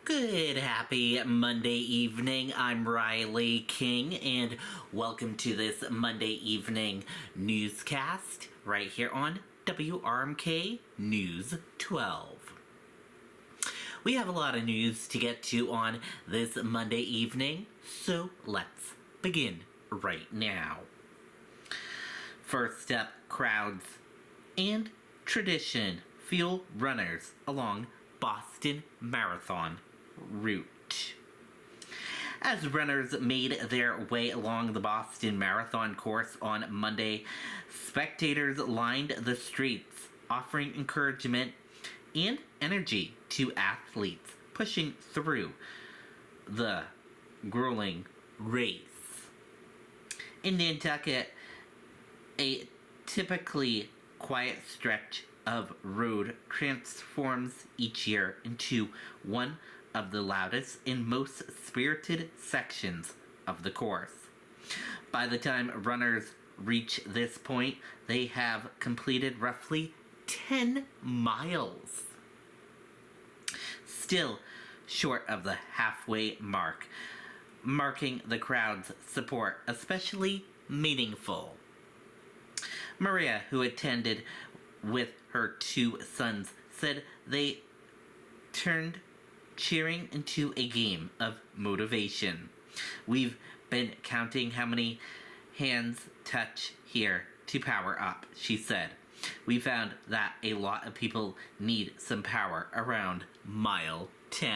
Good happy Monday evening. I'm Riley King, and welcome to this Monday evening newscast right here on WRMK News 12. We have a lot of news to get to on this Monday evening, so let's begin right now. First up, crowds and tradition fuel runners along Boston Marathon route. As runners made their way along the Boston Marathon course on Monday, spectators lined the streets, offering encouragement and energy to athletes pushing through the grueling race. In Nantucket, a typically quiet stretch of road transforms each year into one of the loudest and most spirited sections of the course. By the time runners reach this point, they have completed roughly 10 miles. Still short of the halfway mark, marking the crowd's support especially meaningful. Maria, who attended with her two sons, said they turned cheering into a game of motivation. We've been counting how many hands touch here to power up, she said. We found that a lot of people need some power around mile 10.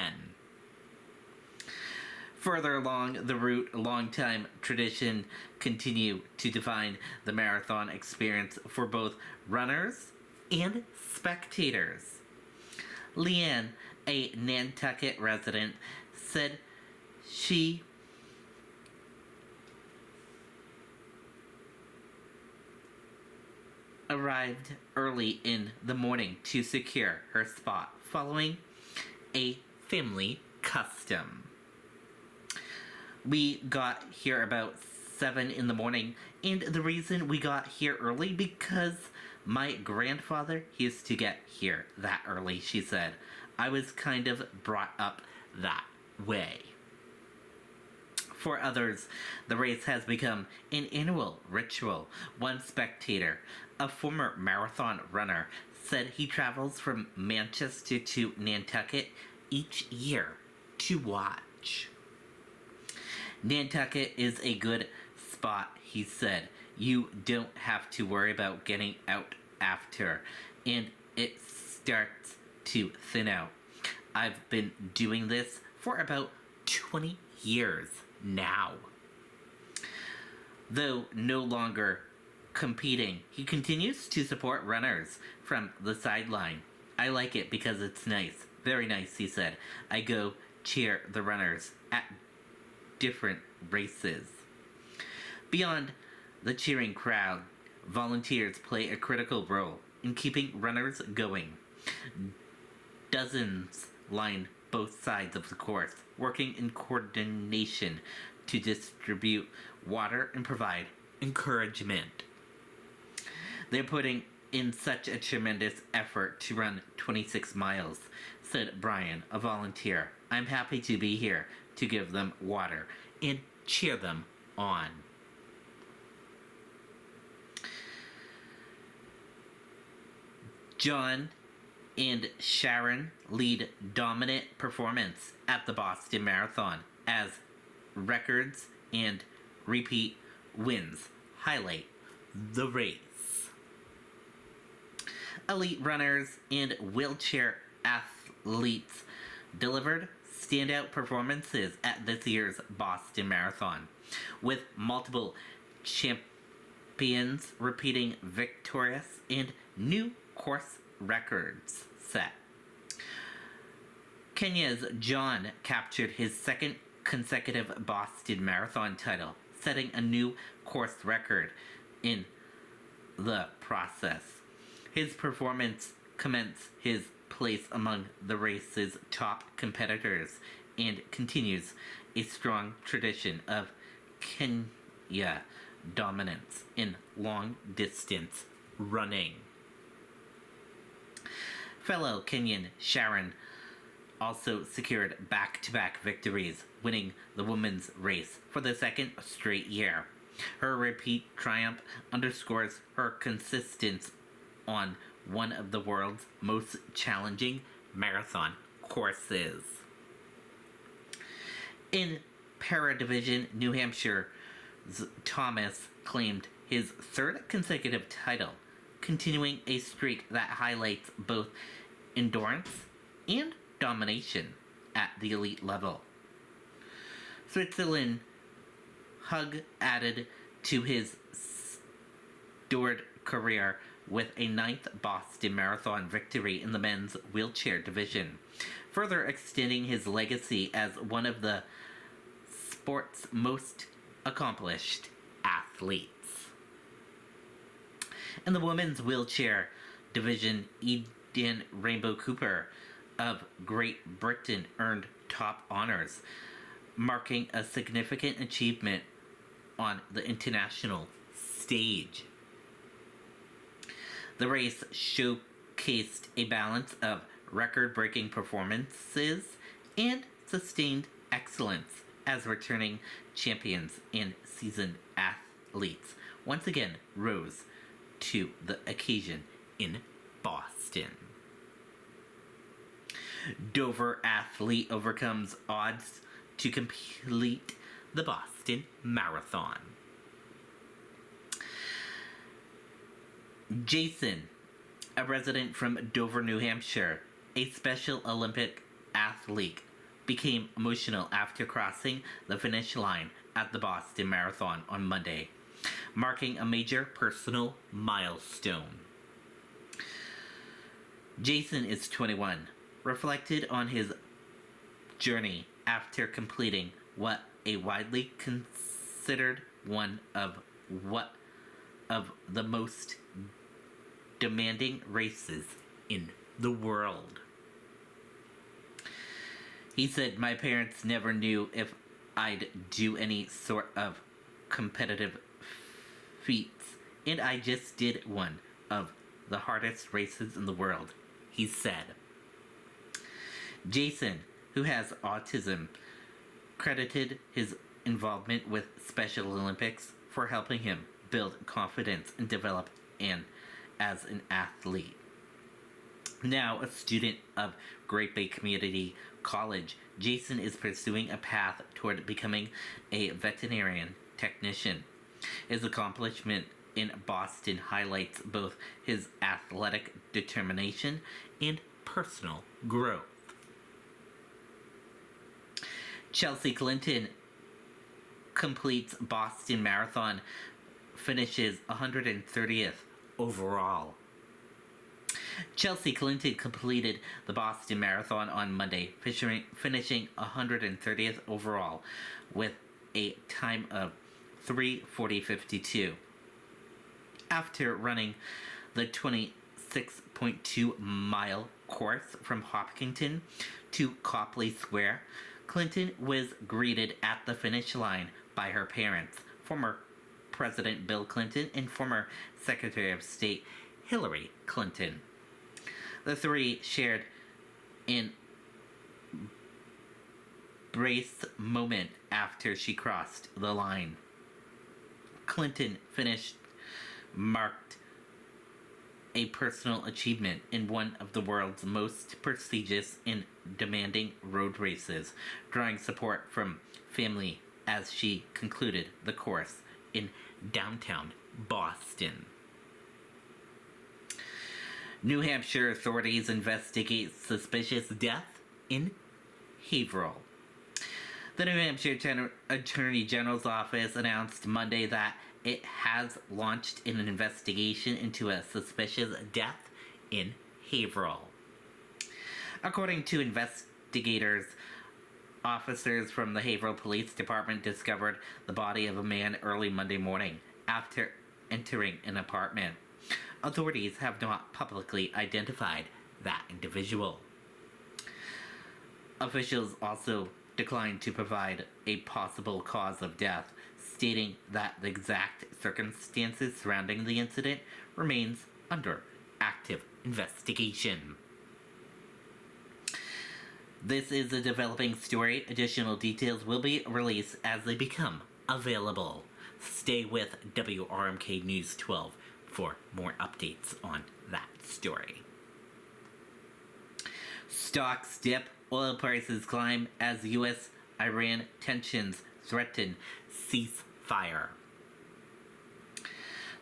Further along the route, longtime tradition continue to define the marathon experience for both runners and spectators. Leanne, a Nantucket resident, said she arrived early in the morning to secure her spot following a family custom. We got here about 7 in the morning, and the reason we got here early because my grandfather used to get here that early, she said. I was kind of brought up that way. For others, the race has become an annual ritual. One spectator, a former marathon runner, said he travels from Manchester to Nantucket each year to watch. Nantucket is a good spot, he said. You don't have to worry about getting out after, and it starts to thin out. I've been doing this for about 20 years now. Though no longer competing, he continues to support runners from the sideline. I like it because it's nice. Very nice, he said. I go cheer the runners at different races. Beyond the cheering crowd, volunteers play a critical role in keeping runners going. Dozens line both sides of the course, working in coordination to distribute water and provide encouragement. They're putting in such a tremendous effort to run 26 miles, said Brian, a volunteer. I'm happy to be here to give them water and cheer them on. John and Sharon lead dominant performance at the Boston Marathon as records and repeat wins highlight the race. Elite runners and wheelchair athletes delivered standout performances at this year's Boston Marathon, with multiple champions repeating victorious and new course records set. Kenya's John captured his second consecutive Boston Marathon title, setting a new course record in the process. His performance cements his place among the race's top competitors and continues a strong tradition of Kenya dominance in long-distance running. Fellow Kenyan Sharon also secured back-to-back victories, winning the women's race for the second straight year. Her repeat triumph underscores her consistency on one of the world's most challenging marathon courses. In Para Division, New Hampshire's Thomas claimed his third consecutive title, continuing a streak that highlights both endurance and domination at the elite level. Switzerland Hug added to his storied career with a ninth Boston Marathon victory in the men's wheelchair division, further extending his legacy as one of the sport's most accomplished athletes. In the women's wheelchair division, Eden Rainbow Cooper of Great Britain earned top honors, marking a significant achievement on the international stage. The race showcased a balance of record-breaking performances and sustained excellence as returning champions and seasoned athletes once again rose to the occasion in Boston. Dover athlete overcomes odds to complete the Boston Marathon. Jason, a resident from Dover, New Hampshire, a Special Olympic athlete, became emotional after crossing the finish line at the Boston Marathon on Monday, marking a major personal milestone. Jason is 21, reflected on his journey after completing what a widely considered one of the most demanding races in the world. He said, "My parents never knew if I'd do any sort of competitive feats, and I just did one of the hardest races in the world," he said. Jason, who has autism, credited his involvement with Special Olympics for helping him build confidence and develop as an athlete. Now a student of Great Bay Community College, Jason is pursuing a path toward becoming a veterinarian technician. His accomplishment in Boston highlights both his athletic determination and personal growth. Chelsea Clinton completes Boston Marathon, finishes 130th overall. Chelsea Clinton completed the Boston Marathon on Monday, finishing 130th overall with a time of 3:40:52. After running the 26.2-mile course from Hopkinton to Copley Square, Clinton was greeted at the finish line by her parents, former President Bill Clinton and former Secretary of State Hillary Clinton. The three shared an embrace moment after she crossed the line. Clinton finish marked a personal achievement in one of the world's most prestigious and demanding road races, drawing support from family as she concluded the course in downtown Boston. New Hampshire authorities investigate suspicious death in Haverhill. The New Hampshire Attorney General's office announced Monday that it has launched an investigation into a suspicious death in Haverhill. According to investigators, officers from the Haverhill Police Department discovered the body of a man early Monday morning after entering an apartment. Authorities have not publicly identified that individual. Officials also declined to provide a possible cause of death, stating that the exact circumstances surrounding the incident remains under active investigation. This is a developing story. Additional details will be released as they become available. Stay with WRMK News 12 for more updates on that story. Stocks dip, oil prices climb as U.S.-Iran tensions threaten ceasefire.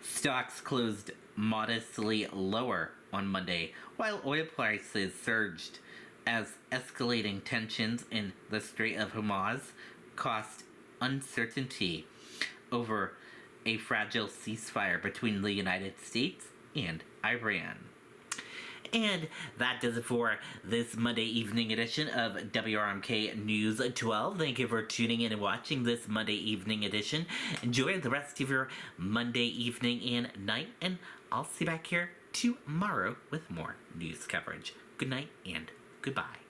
Stocks closed modestly lower on Monday, while oil prices surged as escalating tensions in the Strait of Hormuz caused uncertainty over a fragile ceasefire between the United States and Iran. And that does it for this Monday evening edition of WRMK News 12. Thank you for tuning in and watching this Monday evening edition. Enjoy the rest of your Monday evening and night, and I'll see you back here tomorrow with more news coverage. Good night and goodbye.